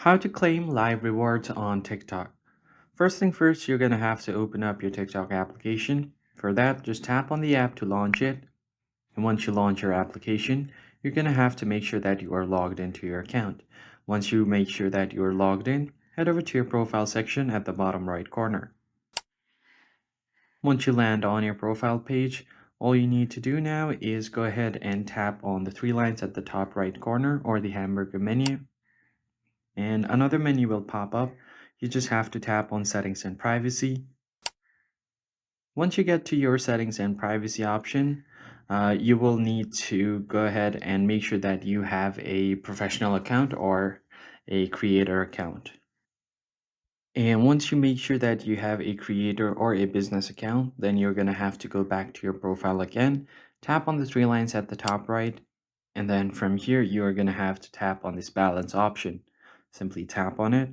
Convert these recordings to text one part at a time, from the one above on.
How to claim live rewards on TikTok. First thing first, you're going to have to open up your TikTok application. For that, just tap on the app to launch it. And once you launch your application, you're going to have to make sure that you are logged into your account. Once you make sure that you are logged in, head over to your profile section at the bottom right corner. Once you land on your profile page, all you need to do now is go ahead and tap on the three lines at the top right corner or the hamburger menu, and another menu will pop up. You just have to tap on settings and privacy. Once you get to your settings and privacy option, you will need to go ahead and make sure that you have a professional account or a creator account. And once you make sure that you have a creator or a business account, then you're going to have to go back to your profile again, tap on the three lines at the top right, and then from here, you are going to have to tap on this balance option. Simply tap on it,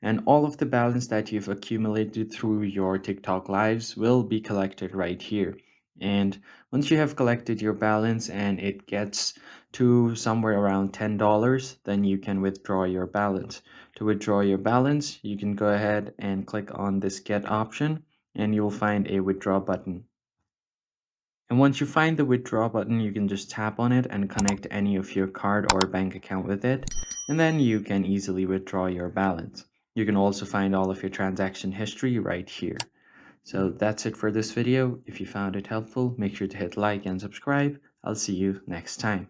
and all of the balance that you've accumulated through your TikTok lives will be collected right here. And once you have collected your balance and it gets to somewhere around $10, then you can withdraw your balance. To withdraw your balance, you can go ahead and click on this get option and you will find a withdraw button. And once you find the withdraw button, you can just tap on it and connect any of your card or bank account with it, and then you can easily withdraw your balance. You can also find all of your transaction history right here. So that's it for this video. If you found it helpful, make sure to hit like and subscribe. I'll see you next time.